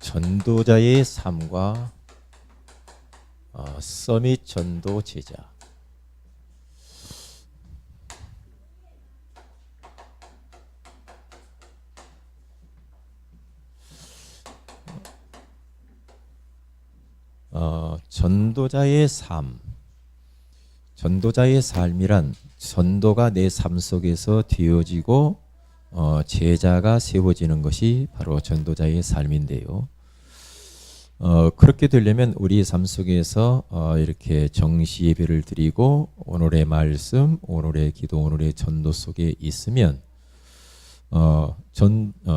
전도자의 삶과 서밋 전도 제자. 전도자의 삶. 전도자의 삶이란 전도가 내 삶 속에서 되어지고 제자가 세워지는 것이 바로 전도자의 삶인데요. 그렇게 되려면 우리의 삶 속에서 이렇게 정시 예배를 드리고 오늘의 말씀, 오늘의 기도, 오늘의 전도 속에 있으면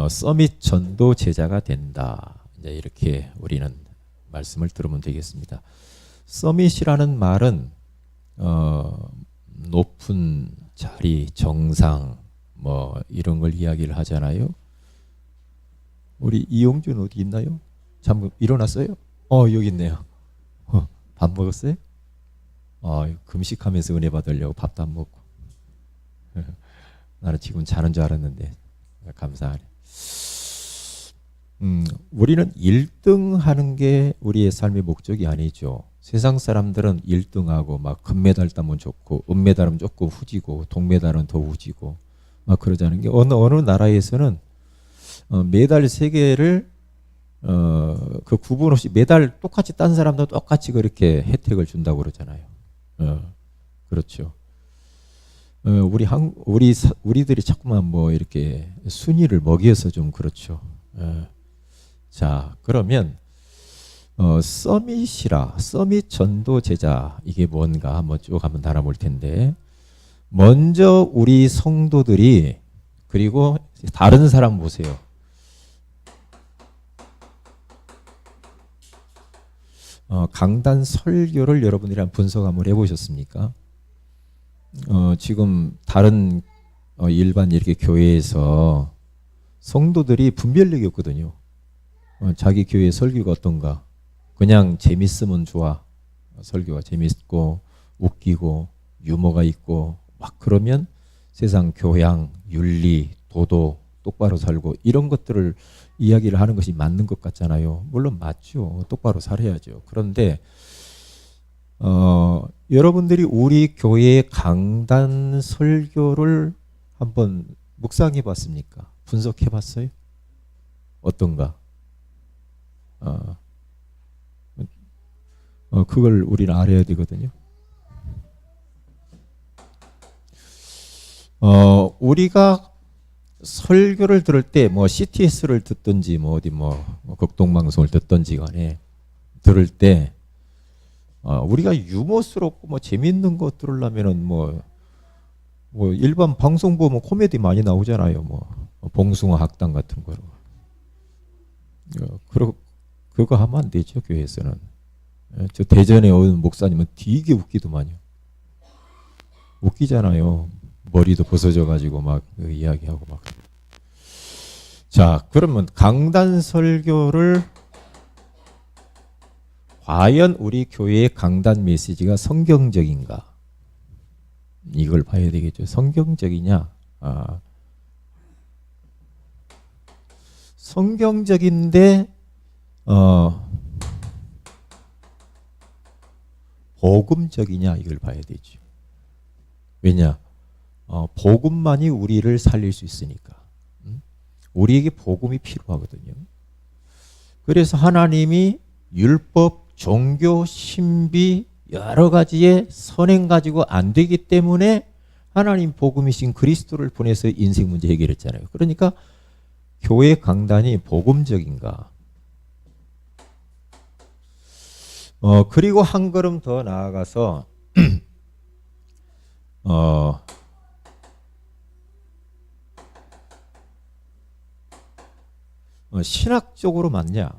서밋 전도 제자가 된다. 이제 이렇게 우리는 말씀을 들으면 되겠습니다. 서밋이라는 말은 높은 자리, 정상 뭐 이런 걸 이야기를 하잖아요. 우리 이용준 어디 있나요? 잠깐 일어났어요? 여기 있네요. 밥 먹었어요? 금식하면서 은혜 받으려고 밥도 안 먹고. 나는 지금 자는 줄 알았는데 감사하네. 우리는 1등 하는 게 우리의 삶의 목적이 아니죠. 세상 사람들은 1등하고 막 금메달 따면 좋고 은메달은 조금 후지고 동메달은 더 후지고 막 그러자는 게 어느 나라에서는 메달 3개를 그 구분 없이 메달 똑같이 딴 사람도 똑같이 그렇게 혜택을 준다고 그러잖아요. 그렇죠. 우리들이 자꾸만 뭐 이렇게 순위를 먹여서 좀 그렇죠. 자, 그러면 서밋 전도 제자 이게 뭔가 한번 쭉 한번 달아볼 텐데, 먼저 우리 성도들이, 그리고 다른 사람 보세요. 강단 설교를 여러분들이 한번 분석 한번 해보셨습니까? 지금 다른 일반 이렇게 교회에서 성도들이 분별력이 없거든요. 자기 교회 설교가 어떤가? 그냥 재밌으면 좋아. 설교가 재밌고 웃기고 유머가 있고 막 그러면 세상 교양, 윤리, 도도 똑바로 살고 이런 것들을 이야기를 하는 것이 맞는 것 같잖아요. 물론 맞죠. 똑바로 살아야죠. 그런데 여러분들이 우리 교회의 강단 설교를 한번 묵상해 봤습니까? 분석해 봤어요? 어떤가? 그걸 우리는 알아야 되거든요. 우리가 설교를 들을 때 뭐 CTS를 듣든지 뭐 어디 뭐 극동방송을 듣든지 간에 들을 때 우리가 유머스럽고 뭐 재밌는 거 들으려면은 뭐 일반 방송 보면 코미디 많이 나오잖아요. 뭐 봉숭아 학당 같은 거로. 그거 하면 안 되죠, 교회에서는. 저 대전에 오는 목사님은 되게 웃기더만요. 웃기잖아요. 머리도 벗어져 가지고 막 이야기하고 막. 자, 그러면 강단 설교를 과연 우리 교회의 강단 메시지가 성경적인가? 이걸 봐야 되겠죠. 성경적이냐? 성경적인데 복음적이냐 이걸 봐야 되죠. 왜냐? 복음만이 우리를 살릴 수 있으니까. 우리에게 복음이 필요하거든요. 그래서 하나님이 율법, 종교, 신비 여러 가지의 선행 가지고 안 되기 때문에 하나님 복음이신 그리스도를 보내서 인생 문제 해결했잖아요. 그러니까 교회 강단이 복음적인가? 그리고 한 걸음 더 나아가서 신학적으로 맞냐?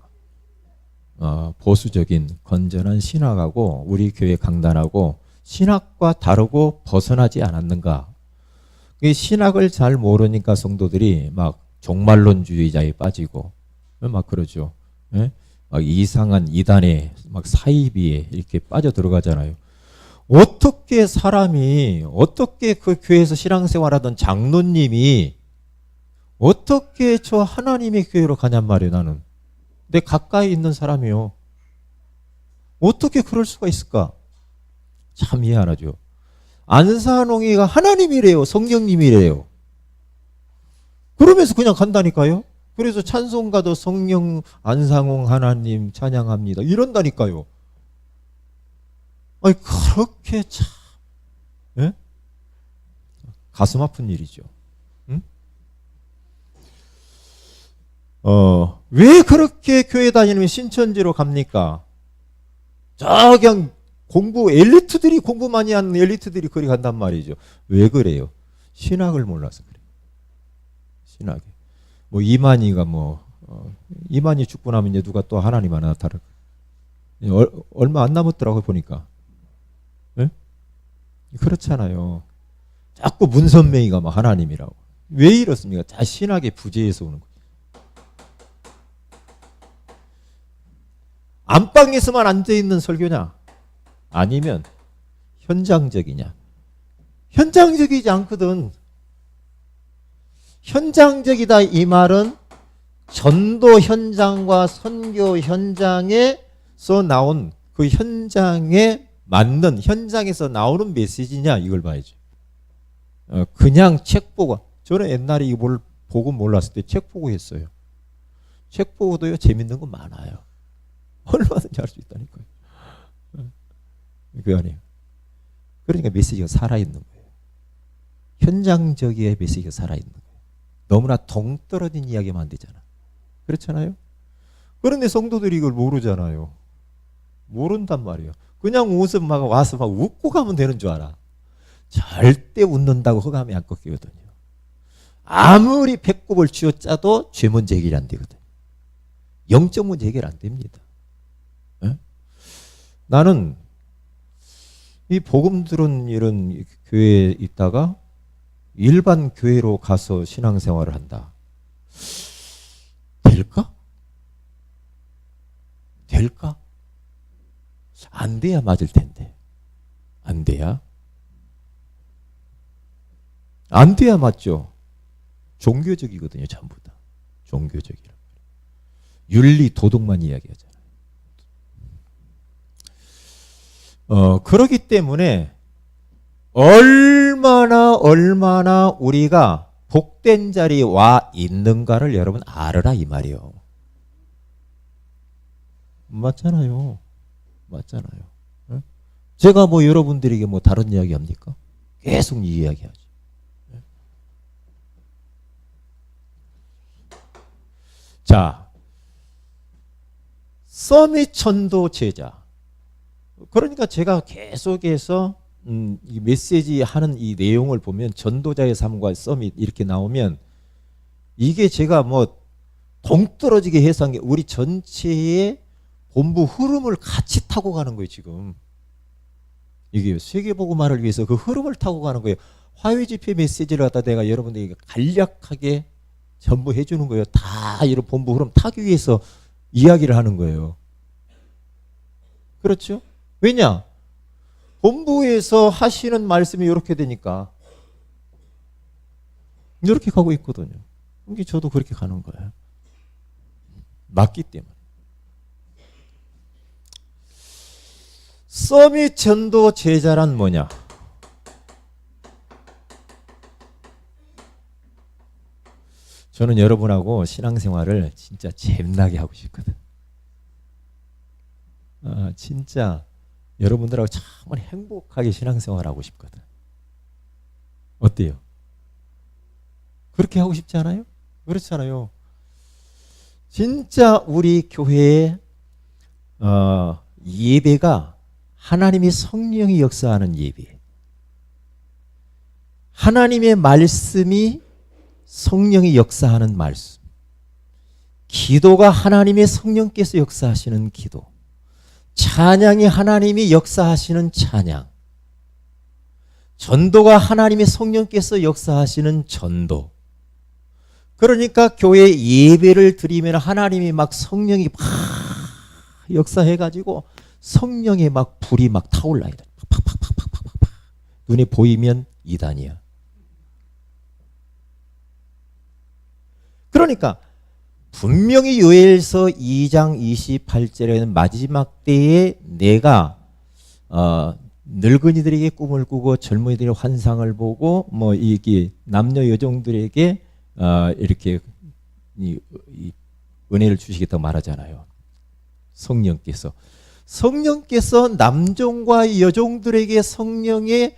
보수적인 건전한 신학하고 우리 교회 강단하고 신학과 다르고 벗어나지 않았는가? 신학을 잘 모르니까 성도들이 막 종말론주의자에 빠지고 막 그러죠. 예? 막 이상한 이단에 막 사이비에 이렇게 빠져 들어가잖아요. 어떻게 사람이, 어떻게 그 교회에서 신앙생활하던 장로님이 어떻게 저 하나님의 교회로 가냔 말이에요. 나는 내 가까이 있는 사람이요. 어떻게 그럴 수가 있을까? 참 이해 안 하죠. 안산홍이가 하나님이래요. 성령님이래요. 그러면서 그냥 간다니까요. 그래서 찬송가도 성령 안상홍 하나님 찬양합니다. 이런다니까요. 아니 그렇게 참 예? 가슴 아픈 일이죠. 응? 왜 그렇게 교회 다니면 신천지로 갑니까? 저 그냥 공부 많이 하는 엘리트들이 거기 간단 말이죠. 왜 그래요? 신학을 몰라서 그래요. 신학이. 뭐 이만희가 이만희 죽고 나면 이제 누가 또 하나님 하나 나타날 얼마 안 남았더라고요 보니까. 네? 그렇잖아요. 자꾸 문선명이가 막 하나님이라고. 왜 이렇습니까? 다 신학의 부재에서 오는 거예요. 안방에서만 앉아있는 설교냐? 아니면 현장적이냐? 현장적이지 않거든. 현장적이다 이 말은 전도 현장과 선교 현장에서 나온 그 현장에 맞는 현장에서 나오는 메시지냐 이걸 봐야죠. 그냥 책 보고 저는 옛날에 이걸 보고 몰랐을 때 책 보고 했어요. 책 보고도요 재밌는 거 많아요. 얼마든지 할 수 있다니까요. 그게 아니에요. 그러니까 메시지가 살아있는 거예요. 현장적인 메시지가 살아있는 거예요. 너무나 동떨어진 이야기만 안 되잖아. 그렇잖아요? 그런데 성도들이 이걸 모르잖아요. 모른단 말이에요. 그냥 와서 막 웃고 가면 되는 줄 알아. 절대 웃는다고 허감이 안 꺾이거든요. 아무리 배꼽을 쥐어짜도 죄 문제 해결이 안 되거든요. 영적 문제 해결 안 됩니다. 에? 나는 이 복음 들은 이런 교회에 있다가 일반 교회로 가서 신앙생활을 한다. 될까? 될까? 안 돼야 맞을 텐데. 안 돼야? 안 돼야 맞죠. 종교적이거든요. 전부 다. 종교적이라. 윤리, 도덕만 이야기하잖아요. 그렇기 때문에 얼마나 우리가 복된 자리에 와 있는가를 여러분 알아라 이 말이요. 맞잖아요. 맞잖아요. 네? 제가 여러분들에게 다른 이야기 합니까? 계속 이 이야기하죠. 네? 자, 서밋 전도 제자. 그러니까 제가 계속해서 이 메시지 하는 이 내용을 보면 전도자의 삶과 서밋 이렇게 나오면 이게 제가 동떨어지게 해석한 게 우리 전체의 본부 흐름을 같이 타고 가는 거예요, 지금. 이게 세계복음화를 위해서 그 흐름을 타고 가는 거예요. 화요집회 메시지를 갖다 내가 여러분들에게 간략하게 전부 해주는 거예요. 다 이런 본부 흐름 타기 위해서 이야기를 하는 거예요. 그렇죠? 왜냐? 본부에서 하시는 말씀이 이렇게 되니까 이렇게 가고 있거든요. 이게 저도 그렇게 가는 거예요. 맞기 때문에. 서밋 전도 제자란 뭐냐? 저는 여러분하고 신앙생활을 진짜 재미나게 하고 싶거든. 진짜 여러분들하고 정말 행복하게 신앙생활하고 싶거든. 어때요? 그렇게 하고 싶지 않아요? 그렇잖아요. 진짜 우리 교회의 예배가 하나님의 성령이 역사하는 예배. 하나님의 말씀이 성령이 역사하는 말씀. 기도가 하나님의 성령께서 역사하시는 기도. 찬양이 하나님이 역사하시는 찬양. 전도가 하나님의 성령께서 역사하시는 전도. 그러니까 교회 예배를 드리면 하나님이 막 성령이 막 역사해가지고 성령의 막 불이 막 타올라야 돼. 팍팍팍팍팍팍. 눈에 보이면 이단이야. 그러니까 분명히 요엘서 2장 28절에는 마지막 때에 내가 늙은이들에게 꿈을 꾸고 젊은이들의 환상을 보고 뭐 이게 남녀 여종들에게 이렇게 이 은혜를 주시겠다고 말하잖아요. 성령께서 남종과 여종들에게 성령의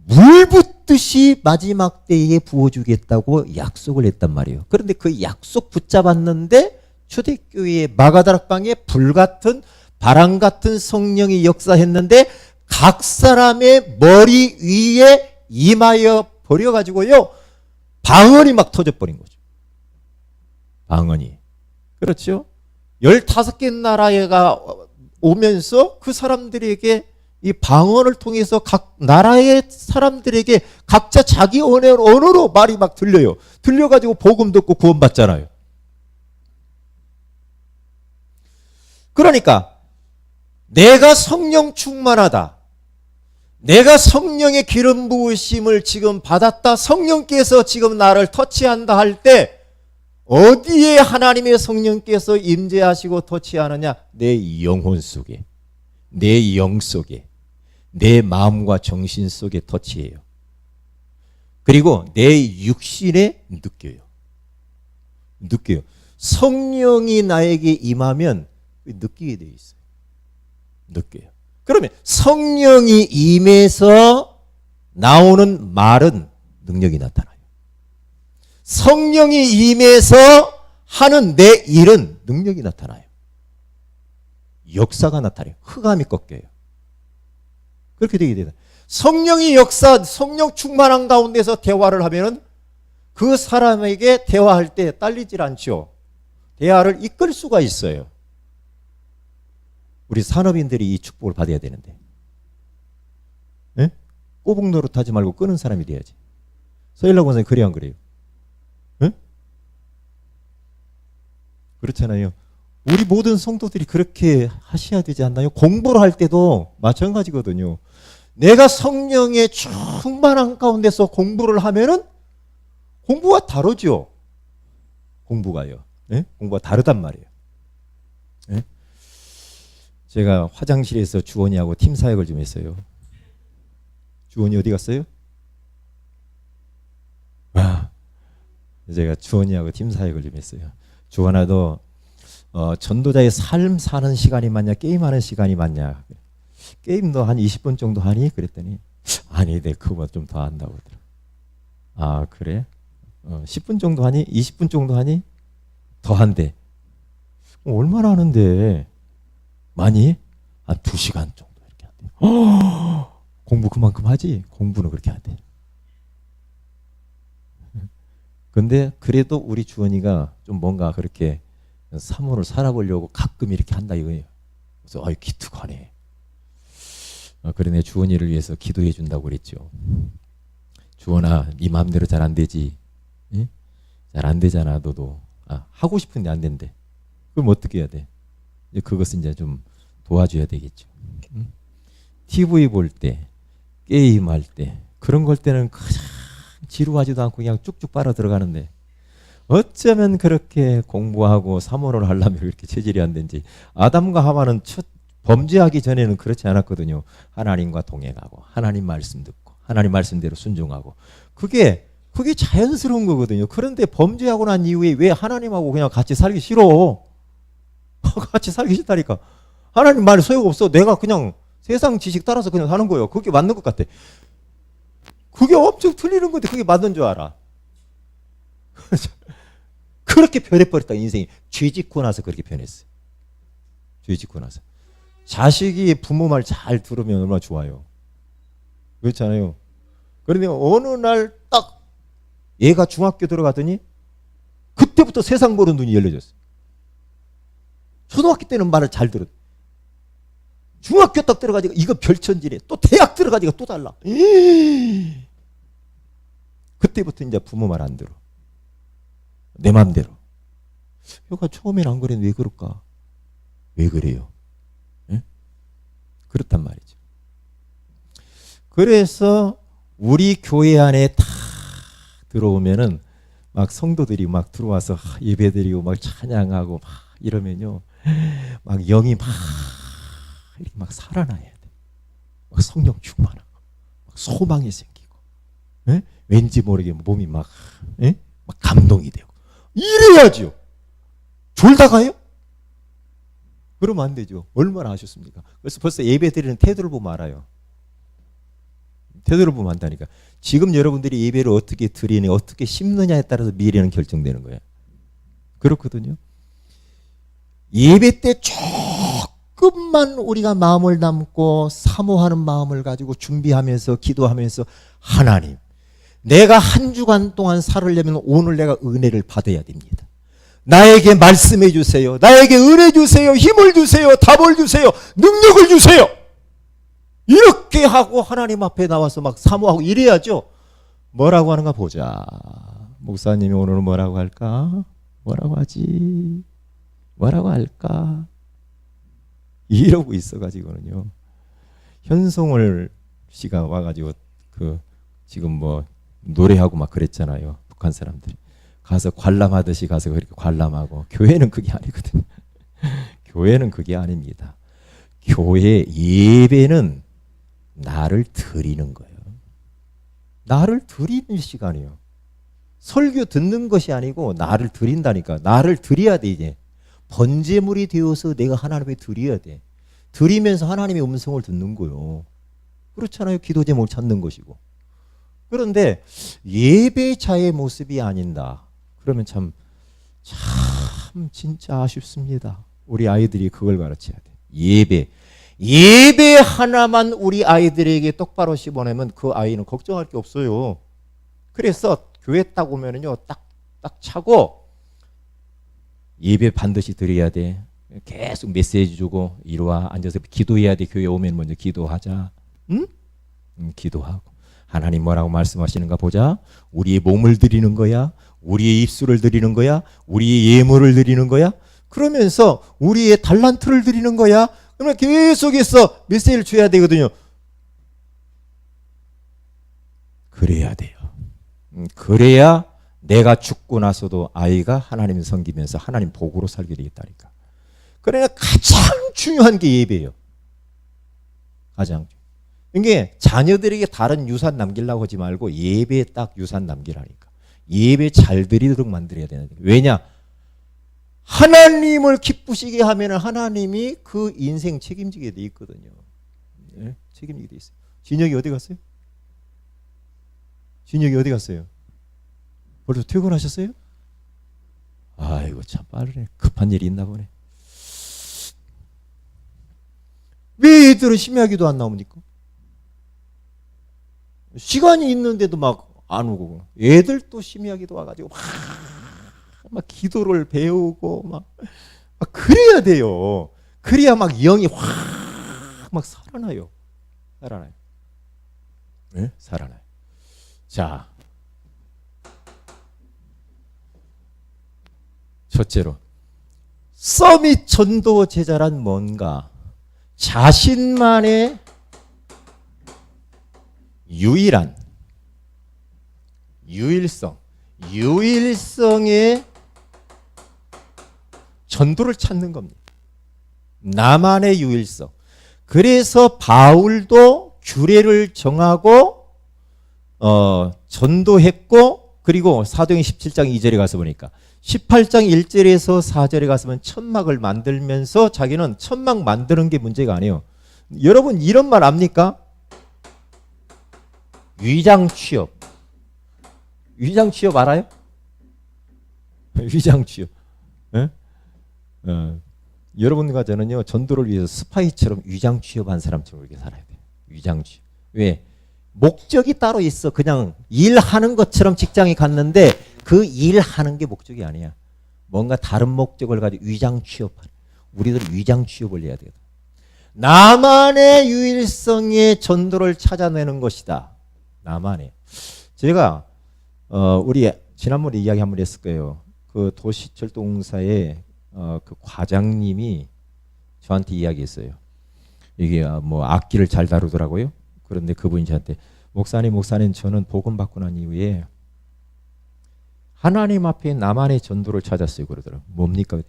물 붓듯이 마지막 때에 부어주겠다고 약속을 했단 말이에요. 그런데 그 약속 붙잡았는데 초대교회의 마가다락방에 불같은 바람 같은 성령이 역사했는데 각 사람의 머리 위에 임하여 버려가지고요, 방언이 막 터져버린 거죠. 방언이. 그렇죠? 15개 나라가 오면서 그 사람들에게 이 방언을 통해서 각 나라의 사람들에게 각자 자기 언어로 말이 막 들려요. 들려가지고 복음 듣고 구원받잖아요. 그러니까 내가 성령 충만하다, 내가 성령의 기름 부으심을 지금 받았다, 성령께서 지금 나를 터치한다 할 때 어디에 하나님의 성령께서 임재하시고 터치하느냐? 내 영혼 속에, 내 영 속에, 내 마음과 정신 속에 터치해요. 그리고 내 육신에 느껴요. 성령이 나에게 임하면 느끼게 돼 있어요. 느껴요. 그러면 성령이 임해서 나오는 말은 능력이 나타나요. 성령이 임해서 하는 내 일은 능력이 나타나요. 역사가 나타나요. 흑암이 꺾여요. 그렇게 되게 되다. 성령이 성령 충만한 가운데서 대화를 하면은 그 사람에게 대화할 때 딸리질 않죠. 대화를 이끌 수가 있어요. 우리 산업인들이 이 축복을 받아야 되는데, 네? 꼬북 노릇하지 말고 끄는 사람이 돼야지. 서일락 원사님 그래 안 그래요? 네? 그렇잖아요. 우리 모든 성도들이 그렇게 하셔야 되지 않나요? 공부를 할 때도 마찬가지거든요. 내가 성령의 충만한 가운데서 공부를 하면은 공부가 다르죠. 공부가요. 네? 공부가 다르단 말이에요. 네? 제가 화장실에서 주원이하고 팀 사역을 좀 했어요. 주원이 어디 갔어요? 제가 주원이하고 팀 사역을 좀 했어요. 주원아도 전도자의 삶 사는 시간이 많냐, 게임하는 시간이 많냐. 게임도 한 20분 정도 하니? 그랬더니 아니, 내 그거 좀 더 한다고 그러더라. 아, 그래? 10분 정도 하니? 20분 정도 하니? 더 한대. 얼마나 하는데? 많이? 한 2시간 정도 이렇게 한대. 공부 그만큼 하지? 공부는 그렇게 한대. 근데 그래도 우리 주원이가 좀 뭔가 그렇게 사모를 살아보려고 가끔 이렇게 한다 이거예요. 그래서 기특하네. 그래, 내 주원이를 위해서 기도해 준다고 그랬죠. 주원아, 네 마음대로 잘 안 되지. 응? 잘 안 되잖아, 너도. 하고 싶은데 안 된대. 그럼 어떻게 해야 돼? 그것은 이제 좀 도와줘야 되겠죠. 응? TV 볼 때, 게임할 때, 그런 걸 때는 가장 지루하지도 않고 그냥 쭉쭉 빨아 들어가는데 어쩌면 그렇게 공부하고 사모를 하려면 그렇게 체질이 안 된지. 아담과 하와는 범죄하기 전에는 그렇지 않았거든요. 하나님과 동행하고 하나님 말씀 듣고 하나님 말씀대로 순종하고 그게 자연스러운 거거든요. 그런데 범죄하고 난 이후에 왜 하나님하고 그냥 같이 살기 싫어? 같이 살기 싫다니까. 하나님 말 소용없어. 내가 그냥 세상 지식 따라서 그냥 사는 거예요. 그게 맞는 것 같아. 그게 엄청 틀리는 건데 그게 맞는 줄 알아. 그렇게 변해버렸다, 인생이. 죄 짓고 나서 그렇게 변했어요. 죄 짓고 나서. 자식이 부모 말 잘 들으면 얼마나 좋아요. 그렇잖아요. 그런데 어느 날 딱 얘가 중학교 들어가더니 그때부터 세상 보는 눈이 열려졌어요. 초등학교 때는 말을 잘 들었. 중학교 딱 들어가니까 이거 별천지네. 또 대학 들어가니까 또 달라. 그때부터 이제 부모 말 안 들어. 내 맘대로. 얘가 처음엔 안 그랬는데 왜 그럴까? 왜 그래요? 예? 그렇단 말이죠. 그래서 우리 교회 안에 다 들어오면은 막 성도들이 막 들어와서 예배드리고 막 찬양하고 막 이러면요, 막 영이 막 이렇게 막 살아나야 돼. 막 성령 충만하고 막 소망이 생기고, 예? 왠지 모르게 몸이 막, 예? 막 감동이 되고 이래야죠. 졸다가요? 그러면 안 되죠. 얼마나 아쉽습니까? 그래서 벌써 예배드리는 태도를 보면 알아요. 태도를 보면 안다니까. 지금 여러분들이 예배를 어떻게 드리느냐, 어떻게 심느냐에 따라서 미래는 결정되는 거예요. 그렇거든요. 예배 때 조금만 우리가 마음을 담고 사모하는 마음을 가지고 준비하면서 기도하면서, 하나님, 내가 한 주간 동안 살으려면 오늘 내가 은혜를 받아야 됩니다. 나에게 말씀해 주세요. 나에게 은혜 주세요. 힘을 주세요. 답을 주세요. 능력을 주세요. 이렇게 하고 하나님 앞에 나와서 막 사모하고 이래야죠. 뭐라고 하는가 보자. 목사님이 오늘은 뭐라고 할까? 뭐라고 하지? 뭐라고 할까? 이러고 있어가지고는요. 현송월 씨가 와가지고 지금 뭐 노래하고 막 그랬잖아요. 북한 사람들이. 가서 관람하듯이 가서 그렇게 관람하고. 교회는 그게 아니거든요. 교회는 그게 아닙니다. 교회 예배는 나를 드리는 거예요. 나를 드리는 시간이에요. 설교 듣는 것이 아니고 나를 드린다니까. 나를 드려야 돼. 이제 번제물이 되어서 내가 하나님께 드려야 돼. 드리면서 하나님의 음성을 듣는 거예요. 그렇잖아요. 기도 제목을 찾는 것이고. 그런데 예배자의 모습이 아닌다. 그러면 참 진짜 아쉽습니다. 우리 아이들이 그걸 가르쳐야 돼. 예배 하나만 우리 아이들에게 똑바로 씹어내면 그 아이는 걱정할 게 없어요. 그래서 교회 딱 오면은요, 딱 차고 예배 반드시 드려야 돼. 계속 메시지 주고 이리 와 앉아서 기도해야 돼. 교회 오면 먼저 기도하자. 응? 기도하고 하나님 뭐라고 말씀하시는가 보자. 우리의 몸을 드리는 거야. 우리의 입술을 드리는 거야. 우리의 예물을 드리는 거야. 그러면서 우리의 달란트를 드리는 거야. 그러면 계속해서 메시지를 줘야 되거든요. 그래야 돼요. 그래야 내가 죽고 나서도 아이가 하나님을 섬기면서 하나님 복으로 살게 되겠다니까. 그러니까 가장 중요한 게 예배예요. 가장. 이게 자녀들에게 다른 유산 남기려고 하지 말고 예배에 딱 유산 남기라니까. 예배 잘 드리도록 만들어야 되는데. 왜냐? 하나님을 기쁘시게 하면 하나님이 그 인생 책임지게 돼 있거든요. 네? 책임지게 돼 있어요. 진혁이 어디 갔어요? 진혁이 어디 갔어요? 벌써 퇴근하셨어요? 아이고 참 빠르네. 급한 일이 있나 보네. 왜 애들은 심야기도 안 나옵니까? 시간이 있는데도 막 안 오고. 애들도 심야기도 와가지고 막 기도를 배우고 막 그래야 돼요. 그래야 막 영이 확 막 살아나요. 네? 살아나요. 자, 첫째로 서밋 전도 제자란 뭔가? 자신만의 유일성의 전도를 찾는 겁니다. 나만의 유일성. 그래서 바울도 규례를 정하고 전도했고, 그리고 사도행 17장 2절에 가서 보니까 18장 1절에서 4절에 가서는 천막을 만들면서 자기는 천막 만드는 게 문제가 아니에요. 여러분 이런 말 압니까? 위장 취업. 위장 취업 알아요? 위장 취업. 예? 여러분과 저는요, 전도를 위해서 스파이처럼 위장 취업한 사람처럼 이렇게 살아야 돼요. 위장 취업. 왜? 목적이 따로 있어. 그냥 일하는 것처럼 직장에 갔는데 그 일하는 게 목적이 아니야. 뭔가 다른 목적을 가지고 위장 취업하는. 우리들 위장 취업을 해야 되거든. 나만의 유일성의 전도를 찾아내는 것이다. 나만의. 제가 우리 지난번에 이야기 한번 했을 거예요. 그 도시철도공사의 그 과장님이 저한테 이야기했어요. 이게 뭐 악기를 잘 다루더라고요. 그런데 그분이 저한테 목사님 저는 복음 받고 난 이후에 하나님 앞에 나만의 전도를 찾았어요. 그러더라고요. 뭡니까?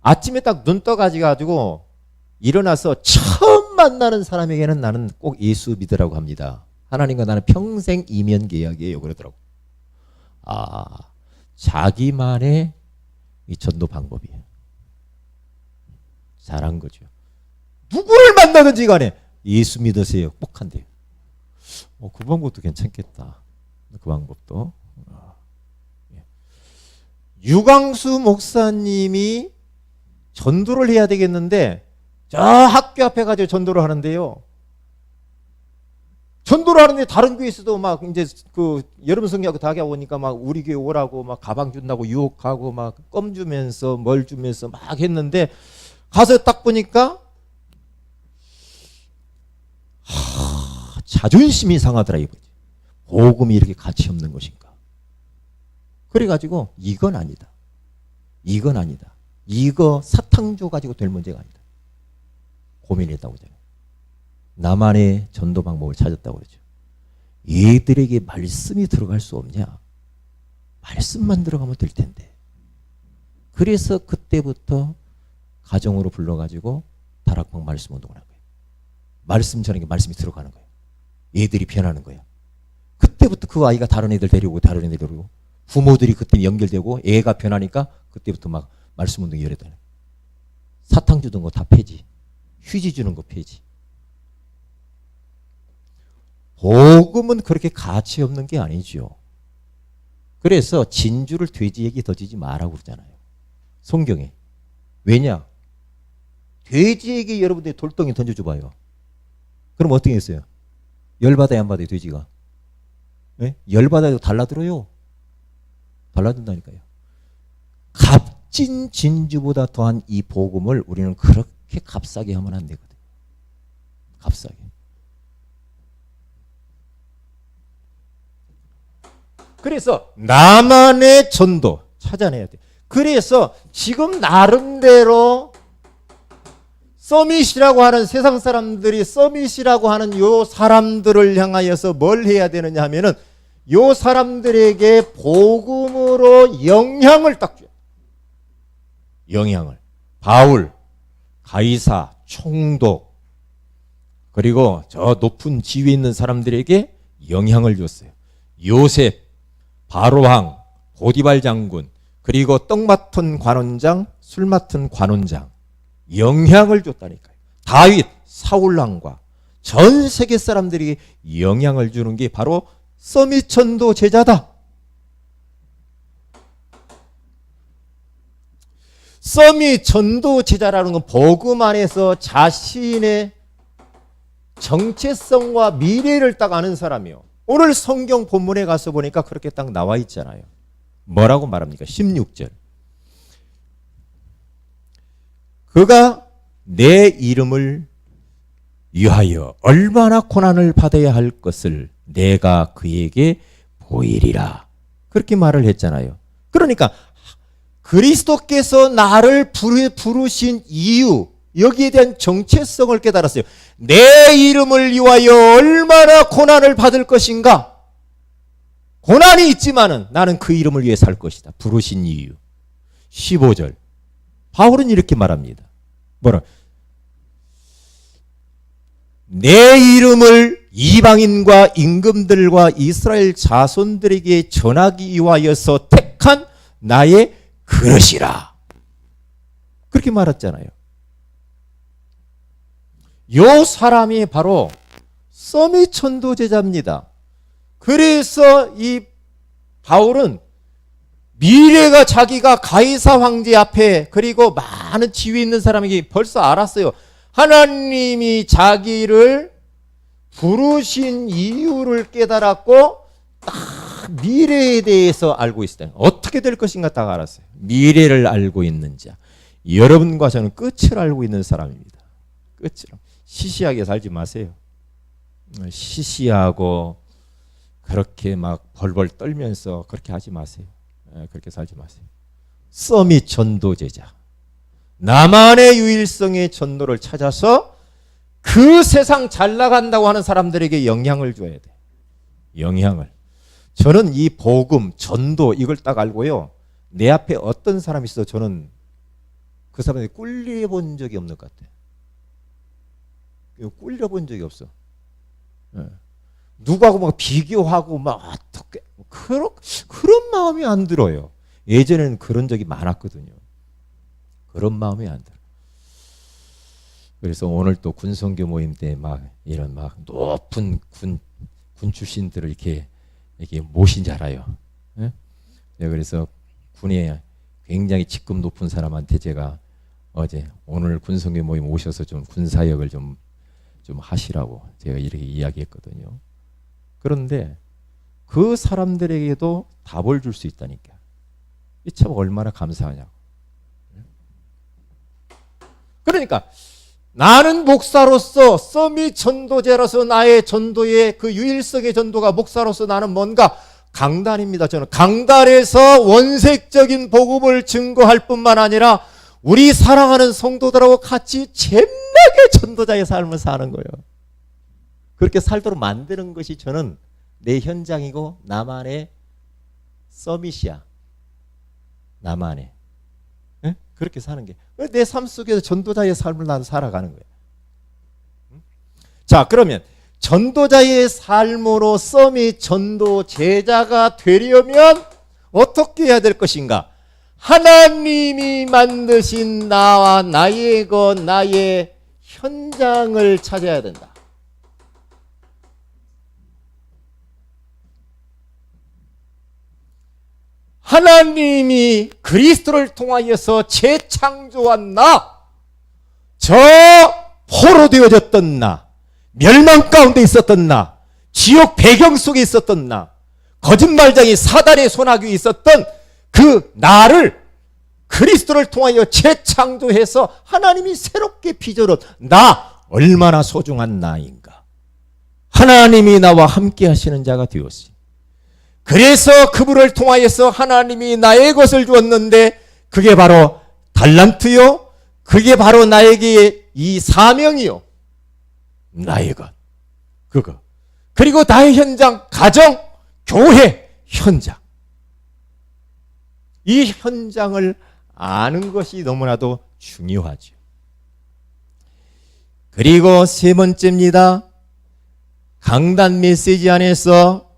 아침에 딱 눈 떠가지고 일어나서 처음 만나는 사람에게는 나는 꼭 예수 믿으라고 합니다. 하나님과 나는 평생 이면 계약이에요. 그러더라고요. 아, 자기만의 이 전도 방법이에요. 잘한 거죠. 누구를 만나든지 간에 예수 믿으세요. 꼭 한대요. 그 방법도 괜찮겠다. 그 방법도. 유광수 목사님이 전도를 해야 되겠는데 저 학교 앞에 가서 전도를 하는데요. 전도를 하는데 다른 교회에서도 막 이제 그 여름 성경하고 다 오니까 막 우리 교회 오라고 막 가방 준다고 유혹하고 막 껌 주면서 뭘 주면서 막 했는데 가서 딱 보니까 자존심이 상하더라 이거지. 복음이 이렇게 가치 없는 것인가. 그래가지고 이건 아니다. 이건 아니다. 이거 사탕조 가지고 될 문제가 아니다. 고민했다고 하잖아요. 나만의 전도 방법을 찾았다고 그러죠. 얘들에게 말씀이 들어갈 수 없냐? 말씀만 들어가면 될 텐데. 그래서 그때부터 가정으로 불러가지고 다락방 말씀 운동을 한 거예요. 말씀 전하게 말씀이 들어가는 거예요. 얘들이 변하는 거예요. 그때부터 그 아이가 다른 애들 데리고 다른 애들 데리고 부모들이 그때 연결되고 애가 변하니까 그때부터 막 말씀 운동이 열렸다는 거예요. 사탕 주던 거 다 폐지. 휴지 주는 거 폐지. 복음은 그렇게 가치 없는 게 아니죠. 그래서 진주를 돼지에게 던지지 마라고 그러잖아요. 성경에. 왜냐? 돼지에게 여러분들이 돌덩이 던져줘봐요. 그럼 어떻게 했어요? 열받아야 안 받아요, 돼지가. 네? 열받아도 달라들어요. 달라든다니까요. 값진 진주보다 더한 이 복음을 우리는 그렇게 값싸게 하면 안 되거든. 값싸게. 그래서 나만의 전도 찾아내야 돼. 그래서 지금 나름대로 서밋이라고 하는 세상 사람들이 서밋이라고 하는 요 사람들을 향하여서 뭘 해야 되느냐 하면은 요 사람들에게 복음으로 영향을 딱 줘요. 영향을. 바울, 가이사, 총독 그리고 저 높은 지위에 있는 사람들에게 영향을 줬어요. 요셉, 바로왕, 보디발 장군 그리고 떡 맡은 관원장, 술 맡은 관원장 영향을 줬다니까요. 다윗, 사울왕과 전 세계 사람들이 영향을 주는 게 바로 서밋 전도 제자다. 서밋 전도 제자라는 건 복음 안에서 자신의 정체성과 미래를 딱 아는 사람이요. 오늘 성경 본문에 가서 보니까 그렇게 딱 나와 있잖아요. 뭐라고 말합니까? 16절. 그가 내 이름을 위하여 얼마나 고난을 받아야 할 것을 내가 그에게 보이리라. 그렇게 말을 했잖아요. 그러니까 그리스도께서 나를 부르신 이유, 여기에 대한 정체성을 깨달았어요. 내 이름을 위하여 얼마나 고난을 받을 것인가. 고난이 있지만은 나는 그 이름을 위해 살 것이다. 부르신 이유. 15절. 바울은 이렇게 말합니다. 뭐라? 내 이름을 이방인과 임금들과 이스라엘 자손들에게 전하기 위하여서 택한 나의 그릇이라. 그렇게 말했잖아요. 요 사람이 바로 서밋 전도 제자입니다. 그래서 이 바울은 미래가 자기가 가이사 황제 앞에 그리고 많은 지위 있는 사람에게 벌써 알았어요. 하나님이 자기를 부르신 이유를 깨달았고 딱 미래에 대해서 알고 있어요. 어떻게 될 것인가 딱 알았어요. 미래를 알고 있는 자. 여러분과 저는 끝을 알고 있는 사람입니다. 끝을. 시시하게 살지 마세요. 시시하고 그렇게 막 벌벌 떨면서 그렇게 하지 마세요. 그렇게 살지 마세요. 서밋 전도 제자. 나만의 유일성의 전도를 찾아서 그 세상 잘 나간다고 하는 사람들에게 영향을 줘야 돼. 영향을. 저는 이 복음, 전도 이걸 딱 알고요. 내 앞에 어떤 사람이 있어 저는 그 사람에 꿀려본 적이 없는 것 같아요. 꿀려본 적이 없어. 네. 누구하고 막 비교하고 막 어떻게 그런 마음이 안 들어요. 예전에는 그런 적이 많았거든요. 그런 마음이 안 들어. 그래서 오늘 또 군선교 모임 때 막 이런 막 높은 군 출신들을 이렇게 모신 줄 알아요. 네? 그래서 군에 굉장히 직급 높은 사람한테 제가 오늘 군선교 모임 오셔서 좀 군사역을 좀 하시라고 제가 이렇게 이야기했거든요. 그런데 그 사람들에게도 답을 줄 수 있다니까. 이 참 얼마나 감사하냐고. 그러니까 나는 목사로서 서밋 전도제로서 나의 전도의 그 유일성의 전도가 목사로서 나는 뭔가 강단입니다. 저는 강단에서 원색적인 복음을 증거할 뿐만 아니라 우리 사랑하는 성도들하고 같이 잼나게 전도자의 삶을 사는 거예요. 그렇게 살도록 만드는 것이 저는 내 현장이고 나만의 서밋이야. 나만의. 네? 그렇게 사는 게 내 삶 속에서 전도자의 삶을 나는 살아가는 거예요. 자, 그러면 전도자의 삶으로 서밋 전도 제자가 되려면 어떻게 해야 될 것인가? 하나님이 만드신 나와 나의 나의 현장을 찾아야 된다. 하나님이 그리스도를 통하여서 재창조한 나, 저 포로되어졌던 나, 멸망 가운데 있었던 나, 지옥 배경 속에 있었던 나, 거짓말장이 사단의 손아귀에 있었던 그 나를 그리스도를 통하여 재창조해서 하나님이 새롭게 빚어놓은 나, 얼마나 소중한 나인가. 하나님이 나와 함께 하시는 자가 되었으니 그래서 그분을 통하여서 하나님이 나의 것을 주었는데 그게 바로 달란트요, 그게 바로 나에게 이 사명이요, 나의 것, 그거. 그리고 나의 현장, 가정, 교회 현장. 이 현장을 아는 것이 너무나도 중요하죠. 그리고 세 번째입니다. 강단 메시지 안에서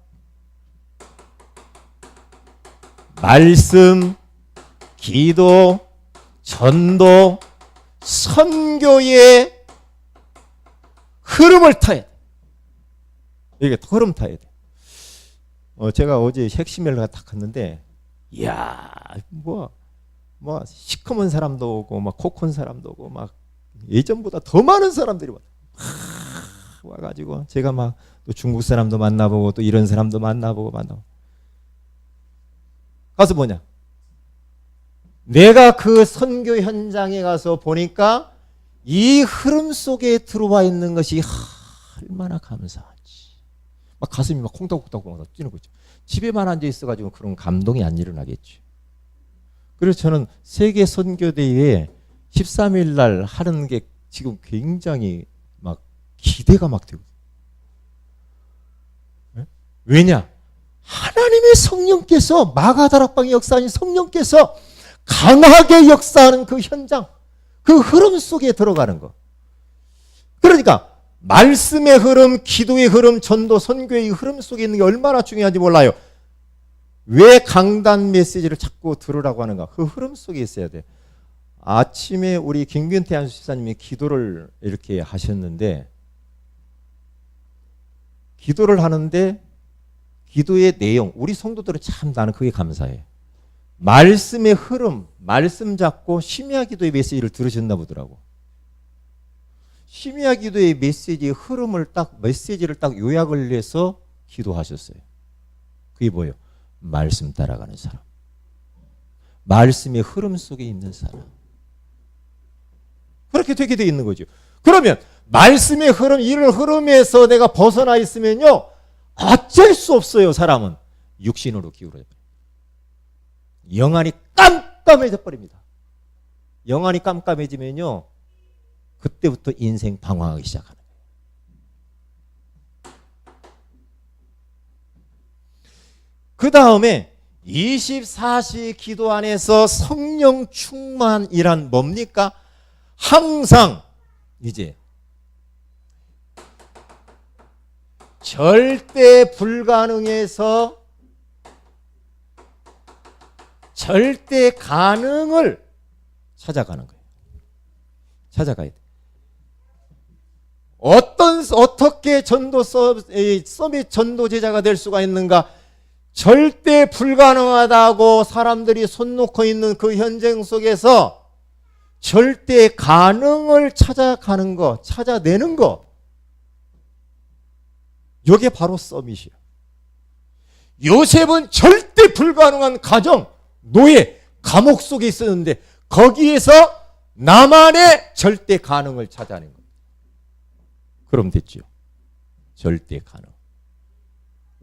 말씀, 기도, 전도, 선교의 흐름을 타야 돼. 이게 흐름 타야 돼. 제가 어제 핵심회를 딱 갔는데, 이야, 시커먼 사람도 오고, 막 코 큰 사람도 오고, 막 예전보다 더 많은 사람들이 와가지고, 제가 막 또 중국 사람도 만나보고, 또 이런 사람도 만나보고. 가서 뭐냐? 내가 그 선교 현장에 가서 보니까 이 흐름 속에 들어와 있는 것이 얼마나 감사하지. 막 가슴이 막 콩닥콩닥 뛰는 거죠. 집에만 앉아 있어가지고 그런 감동이 안 일어나겠죠. 그래서 저는 세계 선교대회에 13일 날 하는 게 지금 굉장히 막 기대가 막 되고. 왜냐? 하나님의 성령께서 마가다락방의 역사인 성령께서 강하게 역사하는 그 현장, 그 흐름 속에 들어가는 거. 그러니까 말씀의 흐름, 기도의 흐름, 전도, 선교의 흐름 속에 있는 게 얼마나 중요한지 몰라요. 왜 강단 메시지를 자꾸 들으라고 하는가? 그 흐름 속에 있어야 돼. 아침에 우리 김균태 안수집사님이 기도를 이렇게 하셨는데, 기도를 하는데 기도의 내용, 우리 성도들은 참 나는 그게 감사해. 말씀의 흐름, 말씀 잡고 심야 기도의 메시지를 들으셨나 보더라고. 심야 기도의 메시지의 흐름을 메시지를 딱 요약을 해서 기도하셨어요. 그게 뭐예요? 말씀 따라가는 사람. 말씀의 흐름 속에 있는 사람. 그렇게 되게 돼 있는 거죠. 그러면 말씀의 흐름, 이런 흐름에서 내가 벗어나 있으면요, 어쩔 수 없어요. 사람은 육신으로 기울어져 버려요. 영안이 깜깜해져 버립니다. 영안이 깜깜해지면요, 그때부터 인생 방황하기 시작하는 거예요. 그 다음에 24시 기도 안에서 성령 충만이란 뭡니까? 항상 이제 절대 불가능에서 절대 가능을 찾아가는 거예요. 찾아가야 돼. 어떻게 서밋 전도 제자가 될 수가 있는가? 절대 불가능하다고 사람들이 손 놓고 있는 그 현장 속에서 절대 가능을 찾아가는 거, 찾아내는 거. 이게 바로 서밋이야. 요셉은 절대 불가능한 가정, 노예, 감옥 속에 있었는데 거기에서 나만의 절대 가능을 찾아낸 거예요. 그럼 됐죠. 절대 가능.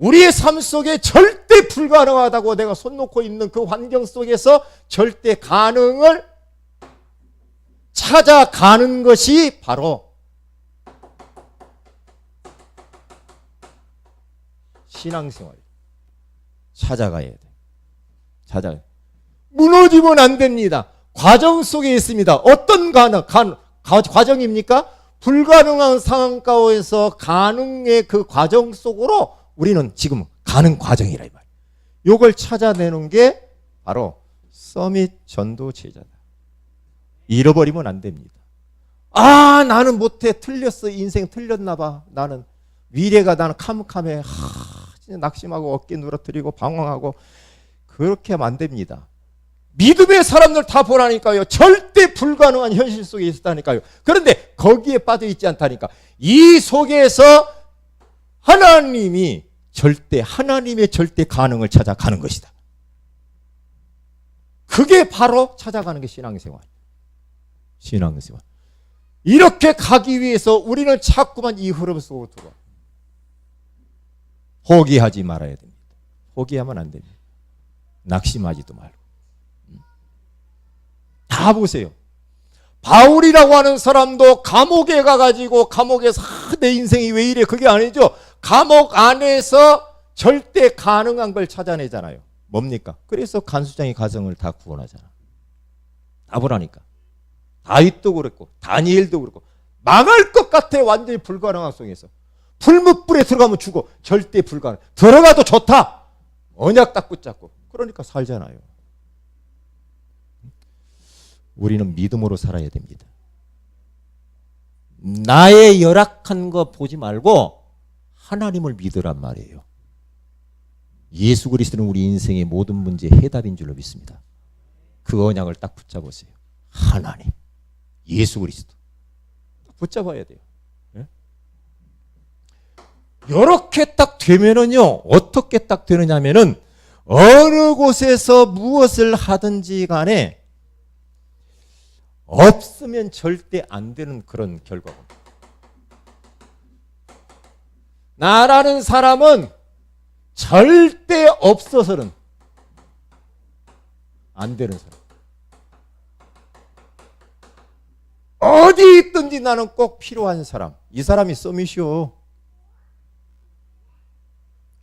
우리의 삶 속에 절대 불가능하다고 내가 손 놓고 있는 그 환경 속에서 절대 가능을 찾아가는 것이 바로 신앙생활이에요. 찾아가야 돼. 찾아가야 돼. 무너지면 안 됩니다. 과정 속에 있습니다. 어떤 과정입니까? 불가능한 상황 가운데서 가능의 그 과정 속으로 우리는 지금 가는 과정이라 이 말이에요. 이걸 찾아내는 게 바로 서밋 전도 제자다. 잃어버리면 안 됩니다. 아, 나는 못해. 틀렸어. 인생 틀렸나 봐. 나는 미래가 나는 캄캄해. 진짜 낙심하고 어깨 누러뜨리고 방황하고 그렇게 하면 안 됩니다. 믿음의 사람들 다 보라니까요. 절대 불가능한 현실 속에 있었다니까요. 그런데 거기에 빠져 있지 않다니까. 이 속에서 하나님의 절대 가능을 찾아가는 것이다. 그게 바로 찾아가는 게 신앙생활. 신앙생활. 이렇게 가기 위해서 우리는 자꾸만 이 흐름 속으로 들어와. 포기하지 말아야 됩니다. 포기하면 안 됩니다. 낙심하지도 말고. 다 보세요. 바울이라고 하는 사람도 감옥에 가가지고 감옥에서 내 인생이 왜 이래? 그게 아니죠. 감옥 안에서 절대 가능한 걸 찾아내잖아요. 뭡니까? 그래서 간수장의 가정을 다 구원하잖아. 다 보라니까. 다윗도 그랬고 다니엘도 그랬고 망할 것 같아. 완전히 불가능한 속에서. 풀무불에 들어가면 죽어. 절대 불가능. 들어가도 좋다. 언약 딱 붙잡고. 그러니까 살잖아요. 우리는 믿음으로 살아야 됩니다. 나의 열악한 거 보지 말고 하나님을 믿으란 말이에요. 예수 그리스도는 우리 인생의 모든 문제의 해답인 줄로 믿습니다. 그 언약을 딱 붙잡으세요. 하나님, 예수 그리스도 붙잡아야 돼요. 이렇게 딱 되면은요, 어떻게 딱 되느냐면은 어느 곳에서 무엇을 하든지 간에 없으면 절대 안 되는 그런 결과입니다. 나라는 사람은 절대 없어서는 안 되는 사람. 어디 있든지 나는 꼭 필요한 사람. 이 사람이 서밋이요.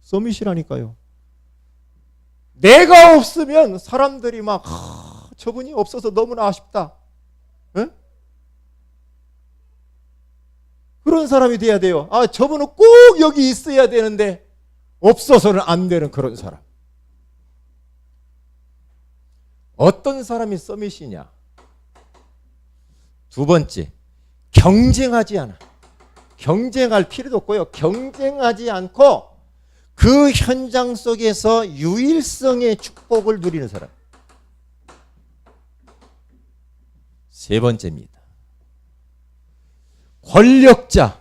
서밋이라니까요. 내가 없으면 사람들이 막 저분이 없어서 너무나 아쉽다. 에? 그런 사람이 돼야 돼요. 아, 저분은 꼭 여기 있어야 되는데 없어서는 안 되는 그런 사람. 어떤 사람이 서밋이냐? 두 번째, 경쟁하지 않아. 경쟁할 필요도 없고요. 경쟁하지 않고 그 현장 속에서 유일성의 축복을 누리는 사람. 세 번째입니다. 권력자나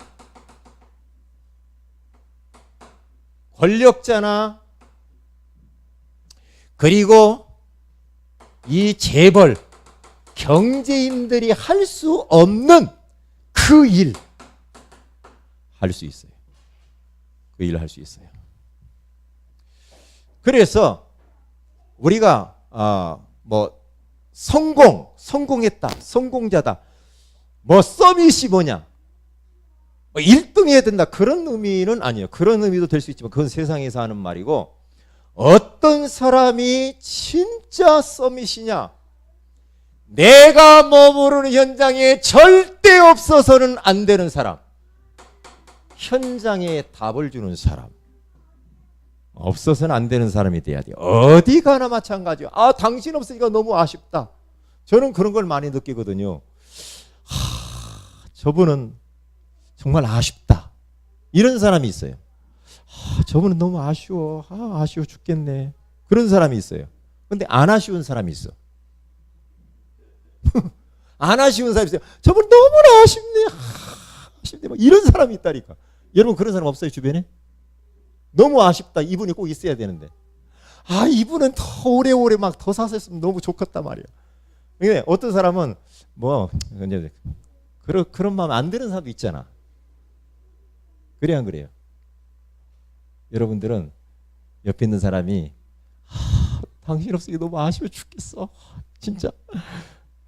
그리고 이 재벌, 경제인들이 할 수 없는 그 일 할 수 있어요. 그 일을 할 수 있어요. 그래서 우리가 성공했다, 성공자다, 서밋이 뭐냐, 1등 해야 된다, 그런 의미는 아니에요. 그런 의미도 될 수 있지만 그건 세상에서 하는 말이고, 어떤 사람이 진짜 서밋이냐? 내가 머무르는 현장에 절대 없어서는 안 되는 사람. 현장에 답을 주는 사람. 없어서는 안 되는 사람이 돼야 돼요. 어디 가나 마찬가지요. 아, 당신 없으니까 너무 아쉽다. 저는 그런 걸 많이 느끼거든요. 저분은 정말 아쉽다. 이런 사람이 있어요. 저분은 너무 아쉬워. 아쉬워 죽겠네. 그런 사람이 있어요. 근데 안 아쉬운 사람이 있어. 안 아쉬운 사람이 있어요. 저분 너무나 아쉽네. 아쉽네. 이런 사람이 있다니까. 여러분 그런 사람 없어요 주변에? 너무 아쉽다. 이분이 꼭 있어야 되는데. 이분은 더 오래오래 막 더 사셨으면 너무 좋겠단 말이야. 근데 어떤 사람은 뭐 이제 그런 마음 안 드는 사람도 있잖아. 그래 안 그래요? 여러분들은 옆에 있는 사람이 당신 없으니 너무 아쉬워 죽겠어. 진짜.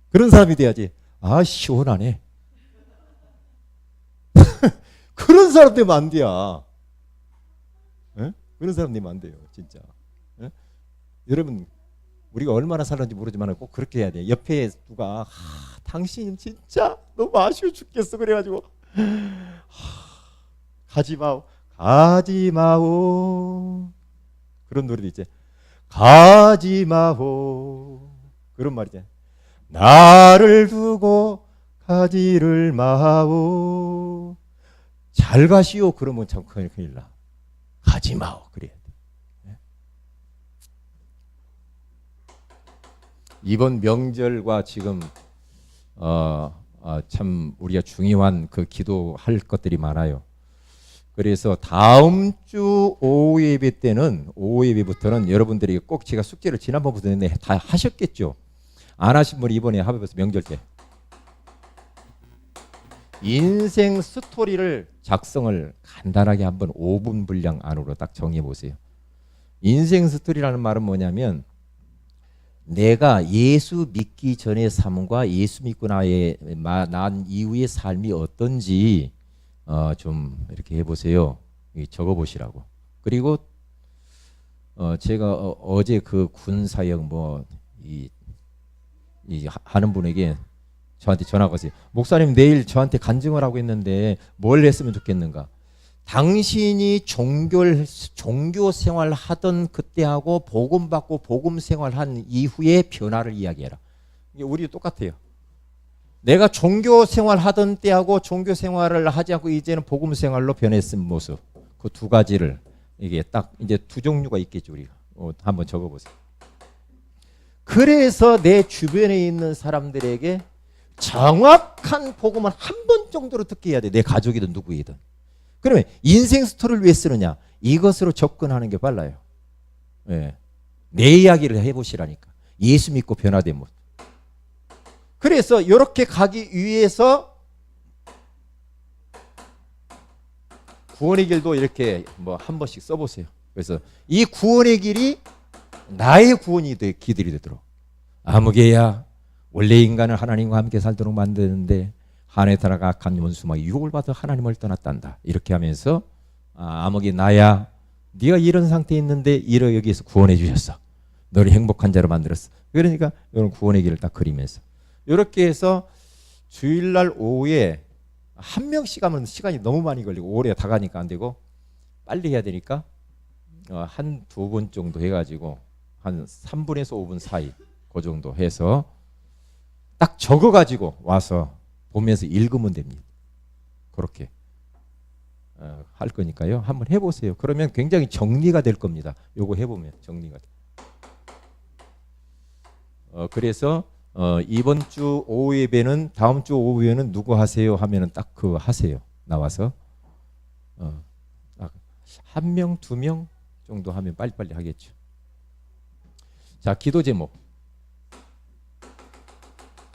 그런 사람이 돼야지. 시원하네. 그런 사람 되면 안 돼요. 에? 그런 사람 되면 안 돼요. 진짜. 에? 여러분 우리가 얼마나 살았는지 모르지만 꼭 그렇게 해야 돼. 옆에 누가 당신 진짜 너무 아쉬워 죽겠어. 그래가지고 가지마오. 가지마오. 그런 노래도 있지. 가지마오. 그런 말이지. 나를 두고 가지를 마오. 잘 가시오. 그러면 참 큰일 나. 가지마오. 그래야 돼. 이번 명절과 지금 참 우리가 중요한 그 기도할 것들이 많아요. 그래서 다음 주 오후 예배 때는 오후 예배부터는 여러분들이 꼭 제가 숙제를 지난번부터 했는데 다 하셨겠죠. 안 하신 분이 이번에 합해서 명절 때 인생 스토리를 작성을 간단하게 한번 5분 분량 안으로 딱 정해 보세요. 인생 스토리라는 말은 뭐냐면 내가 예수 믿기 전의 삶과 예수 믿고 난 이후의 삶이 어떤지 좀 이렇게 해보세요. 적어 보시라고. 그리고 제가 어제 그 군 사역 하는 분에게 저한테 전화가 왔어요. 목사님 내일 저한테 간증을 하고 있는데 뭘 했으면 좋겠는가? 당신이 종교 생활 하던 그때하고 복음 받고 복음 생활한 이후의 변화를 이야기해라. 이게 우리도 똑같아요. 내가 종교 생활 하던 때하고 종교 생활을 하지 않고 이제는 복음 생활로 변했은 모습. 그 두 가지를 이게 딱 이제 두 종류가 있겠죠. 우리가 한번 적어보세요. 그래서 내 주변에 있는 사람들에게 정확한 복음을 한 번 정도로 듣게 해야 돼. 내 가족이든 누구이든. 그러면 인생 스토리를 왜 쓰느냐? 이것으로 접근하는 게 빨라요. 네. 내 이야기를 해보시라니까. 예수 믿고 변화된 모습. 그래서 이렇게 가기 위해서 구원의 길도 이렇게 한 번씩 써보세요. 그래서 이 구원의 길이 나의 구원이 기들이 되도록. 아무개야 원래 인간은 하나님과 함께 살도록 만드는데 한해 따라가 악한 원수마귀 유혹을 받아 하나님을 떠났단다. 이렇게 하면서 아무개 나야 네가 이런 상태에 있는데 이러 여기에서 구원해 주셨어. 너를 행복한 자로 만들었어. 그러니까 이런 구원의 길을 딱 그리면서 이렇게 해서 주일날 오후에 한 명씩 하면 시간이 너무 많이 걸리고 오래 다 가니까 안 되고 빨리 해야 되니까 한 두 번 정도 해가지고 한 3분에서 5분 사이 그 정도 해서 딱 적어가지고 와서 보면서 읽으면 됩니다. 그렇게 할 거니까요. 한번 해보세요. 그러면 굉장히 정리가 될 겁니다. 요거 해보면 정리가 돼. 그래서 이번 주 오후 예배는 다음 주 오후 예배는 누구 하세요 하면은 딱 그거 하세요. 나와서 한 명, 두 명 정도 하면 빨리빨리 하겠죠. 자, 기도 제목.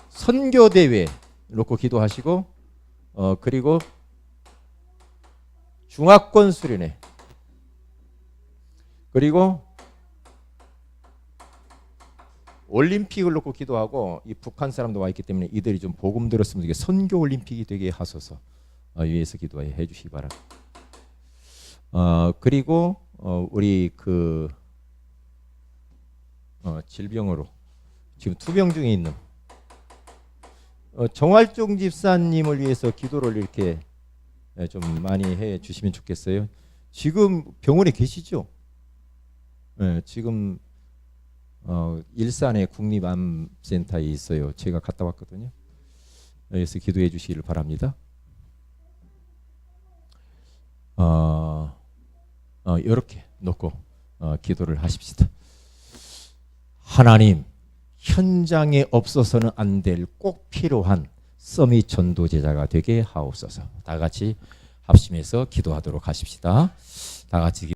선교 대회 놓고 기도하시고 그리고 중화권 수련회 그리고 올림픽을 놓고 기도하고 이 북한 사람도 와 있기 때문에 이들이 좀 복음 들었으면 이게 선교 올림픽이 되게 하소서 위해서 기도해 주시기 바랍니다. 그리고 우리 그 질병으로 지금 투병 중에 있는 정활종 집사님을 위해서 기도를 이렇게 좀 많이 해 주시면 좋겠어요. 지금 병원에 계시죠? 지금 일산의 국립암센터에 있어요. 제가 갔다 왔거든요. 여기서 기도해 주시기를 바랍니다. 이렇게 놓고 기도를 하십시다. 하나님, 현장에 없어서는 안 될 꼭 필요한 서밋 전도 제자가 되게 하옵소서. 다 같이 합심해서 기도하도록 하십시다. 다 같이